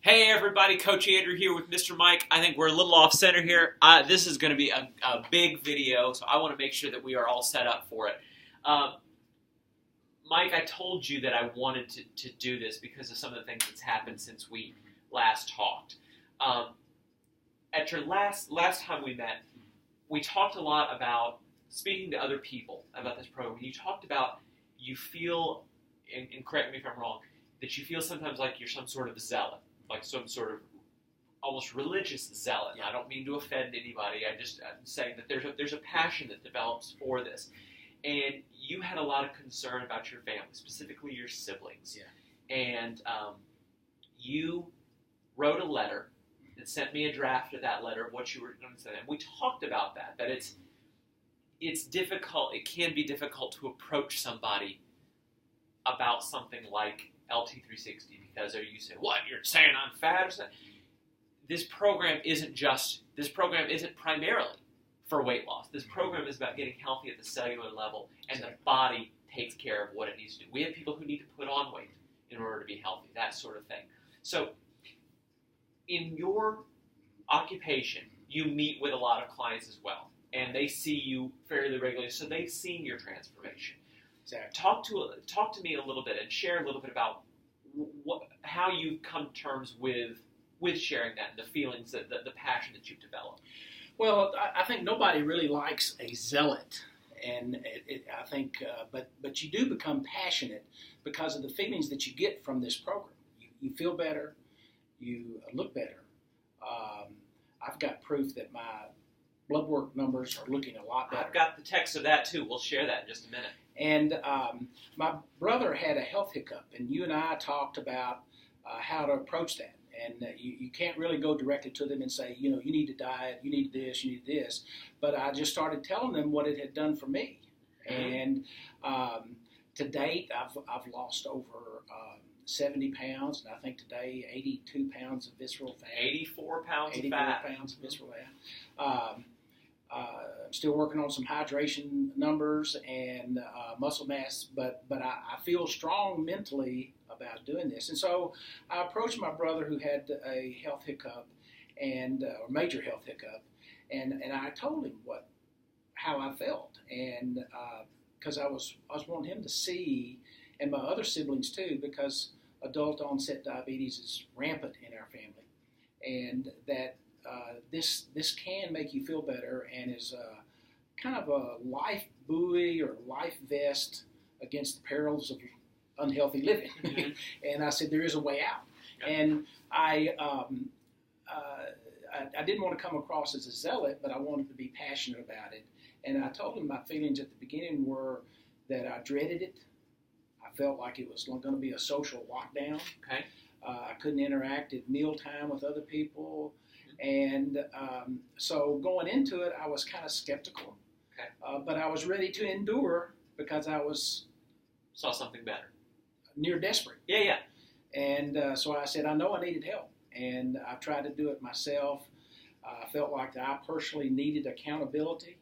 Hey everybody, Coach Andrew here with Mr. Mike. I think we're a little off center here. This is going to be a big video, so I want to make sure that we are all set up for it. Mike, I told you that I wanted to do this because of some of the things that's happened since we last talked. At your last time we met, we talked a lot about speaking to other people about this program. You talked about you feel, and correct me if I'm wrong, that you feel sometimes like you're some sort of zealot, like some sort of almost religious zealot. And I don't mean to offend anybody. I'm saying that there's a passion that develops for this. And you had a lot of concern about your family, specifically your siblings. Yeah. And you wrote a letter and sent me a draft of that letter of what you were going to say. And we talked about that it's difficult, it can be difficult to approach somebody about something like LT360 because you say, what, you're saying I'm fat or something? This program isn't primarily for weight loss. This program is about getting healthy at the cellular level, and the body takes care of what it needs to do. We have people who need to put on weight in order to be healthy, that sort of thing. So in your occupation, you meet with a lot of clients as well, and they see you fairly regularly, so they've seen your transformation. Exactly. Talk to me a little bit and share a little bit about how you've come to terms with sharing that and the feelings, the passion that you've developed. Well, I think nobody really likes a zealot, and I think, but you do become passionate because of the feelings that you get from this program. You feel better, you look better. I've got proof that my blood work numbers are looking a lot better. I've got the text of that too. We'll share that in just a minute. And my brother had a health hiccup, and you and I talked about how to approach that. And you can't really go directly to them and say, you need to diet, you need this, you need this. But I just started telling them what it had done for me. And to date, I've lost over 70 pounds, and I think today 82 pounds of visceral fat. 84 pounds of fat. 84 pounds of visceral fat. I'm still working on some hydration numbers and muscle mass, but I feel strong mentally about doing this. And so I approached my brother who had a health hiccup and or major health hiccup, and I told him how I felt, and because I was wanting him to see, and my other siblings too, because adult onset diabetes is rampant in our family, and that this can make you feel better and is kind of a life buoy or life vest against the perils of unhealthy living. Mm-hmm. And I said, there is a way out. Yeah. And I didn't want to come across as a zealot, but I wanted to be passionate about it. And I told him my feelings at the beginning were that I dreaded it. I felt like it was going to be a social lockdown. Okay. I couldn't interact at mealtime with other people. And so going into it, I was kind of skeptical. Okay. But I was ready to endure because I saw something better. Near desperate. Yeah. And so I said, I know I needed help. And I tried to do it myself. I felt like I personally needed accountability.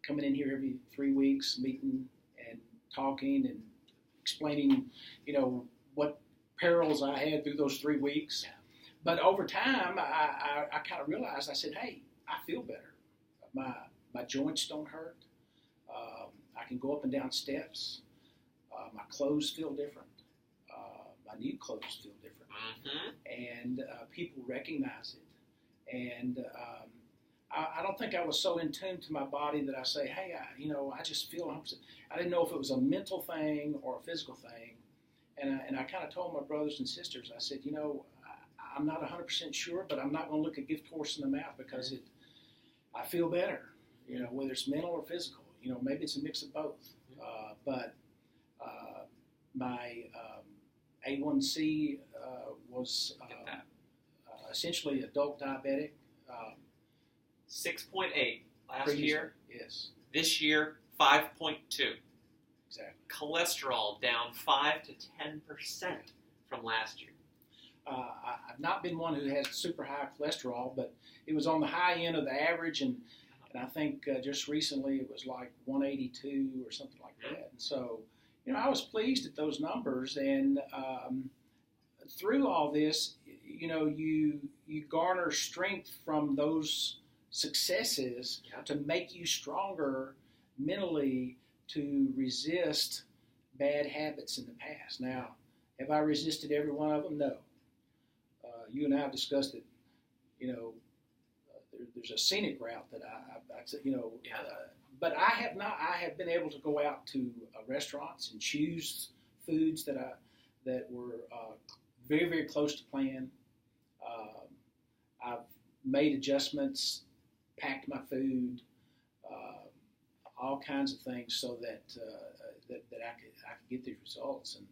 Coming in here every 3 weeks, meeting and talking and explaining, what perils I had through those 3 weeks. Yeah. But over time, I kind of realized, I said, hey, I feel better. My joints don't hurt. I can go up and down steps. My clothes feel different. My new clothes feel different. Mm-hmm. And people recognize it. And I don't think I was so in tune to my body that I say, hey, I just feel, I didn't know if it was a mental thing or a physical thing. And I kind of told my brothers and sisters, I said, I'm not 100% sure, but I'm not going to look a gift horse in the mouth because I feel better, whether it's mental or physical. Maybe it's a mix of both. But my A1C was essentially adult diabetic. 6.8 last year. Yes. This year, 5.2. Exactly. Cholesterol down 5 to 10% from last year. I've not been one who has super high cholesterol, but it was on the high end of the average, and I think just recently it was like 182 or something like that. And so, I was pleased at those numbers, and through all this, you garner strength from those successes to make you stronger mentally to resist bad habits in the past. Now, have I resisted every one of them? No. You and I have discussed that. There's a scenic route that but I have not. I have been able to go out to restaurants and choose foods that were very, very close to plan. I've made adjustments, packed my food, all kinds of things so that I could get these results, and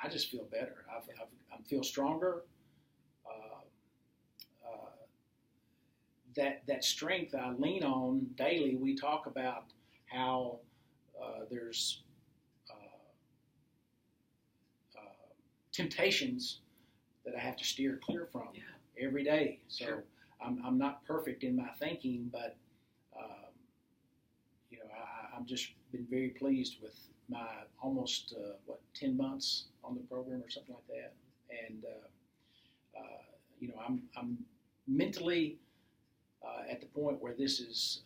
I just feel better. I feel stronger. That strength I lean on daily. We talk about how there's temptations that I have to steer clear from every day. So sure. I'm not perfect in my thinking, but I've just been very pleased with my almost 10 months on the program or something like that, and I'm mentally at the point where this is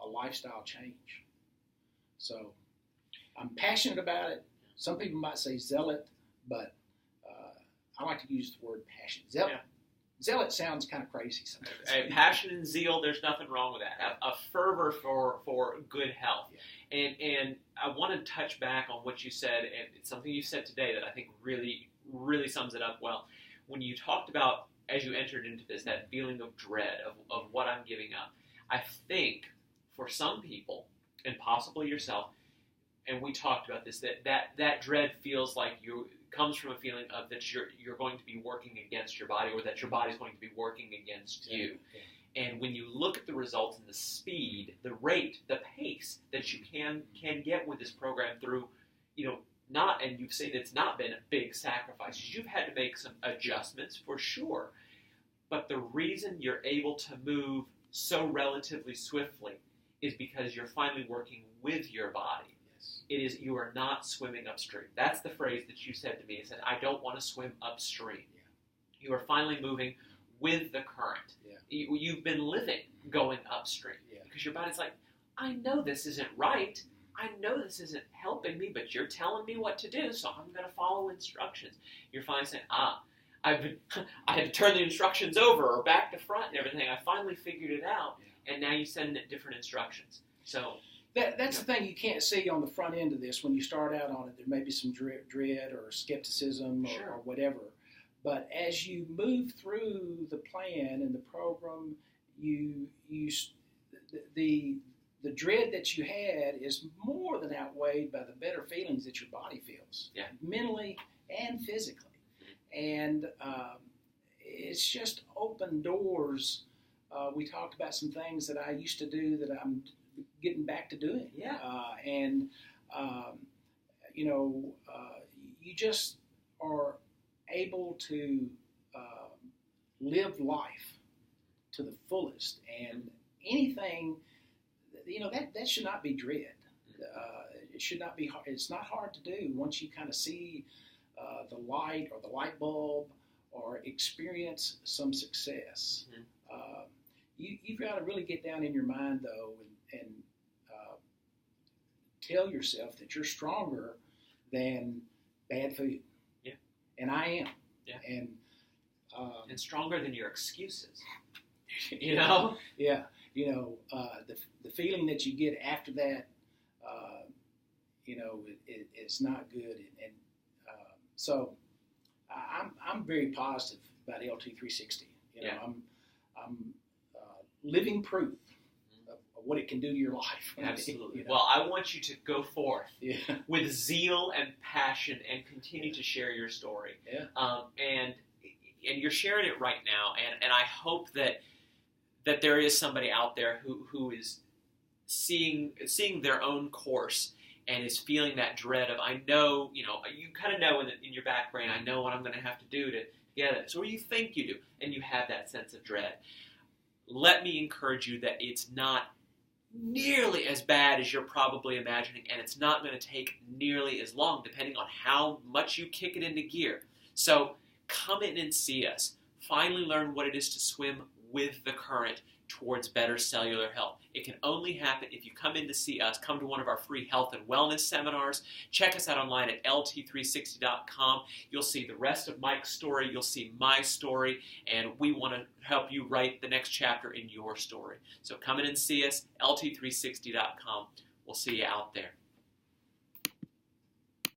a lifestyle change. So I'm passionate about it. Some people might say zealot, but I like to use the word passion. Zealot sounds kind of crazy sometimes. Hey, passion and zeal, there's nothing wrong with that. A fervor for good health. Yeah. And I want to touch back on what you said, and it's something you said today that I think really, really sums it up well. When you talked about, as you entered into this, that feeling of dread of what I'm giving up, I think for some people, and possibly yourself, and we talked about this, that dread feels like comes from a feeling of that you're going to be working against your body, or that your body's going to be working against you. Yeah. And when you look at the results and the speed, the rate, the pace that you can get with this program through, and you've said it's not been a big sacrifice. You've had to make some adjustments for sure. But the reason you're able to move so relatively swiftly is because you're finally working with your body. It is, you are not swimming upstream. That's the phrase that you said to me. You said, I don't want to swim upstream. Yeah. You are finally moving with the current. Yeah. You've been living going upstream. Yeah. Because your body's like, I know this isn't right. I know this isn't helping me, but you're telling me what to do, so I'm going to follow instructions. You're finally saying, I had to turn the instructions over or back to front and everything. I finally figured it out, and now you send it different instructions. So that's the thing you can't see on the front end of this. When you start out on it, there may be some dread or skepticism or whatever. But as you move through the plan and the program, the dread that you had is more than outweighed by the better feelings that your body feels, mentally and physically. And it's just opened doors. We talked about some things that I used to do that I'm getting back to doing. Yeah. You just are able to live life to the fullest, and anything, that should not be dread. It should not be hard. It's not hard to do once you kind of see the light or the light bulb or experience some success. Mm-hmm. You've got to really get down in your mind, though, and tell yourself that you're stronger than bad food. Yeah. And I am. Yeah. And stronger than your excuses. You know? Yeah. The feeling that you get after that, it's not good. And so I'm very positive about LT360. I'm living proof of what it can do to your life. Absolutely. Well, I want you to go forth with zeal and passion and continue to share your story. Yeah. And you're sharing it right now, and I hope that there is somebody out there who is seeing their own course and is feeling that dread of, I know, you kind of know in your back brain, I know what I'm going to have to do to get it. So you think you do, and you have that sense of dread. Let me encourage you that it's not nearly as bad as you're probably imagining, and it's not going to take nearly as long depending on how much you kick it into gear. So come in and see us. Finally learn what it is to swim with the current towards better cellular health. It can only happen if you come in to see us, come to one of our free health and wellness seminars. Check us out online at LT360.com. You'll see the rest of Mike's story, you'll see my story, and we want to help you write the next chapter in your story. So come in and see us, LT360.com. We'll see you out there.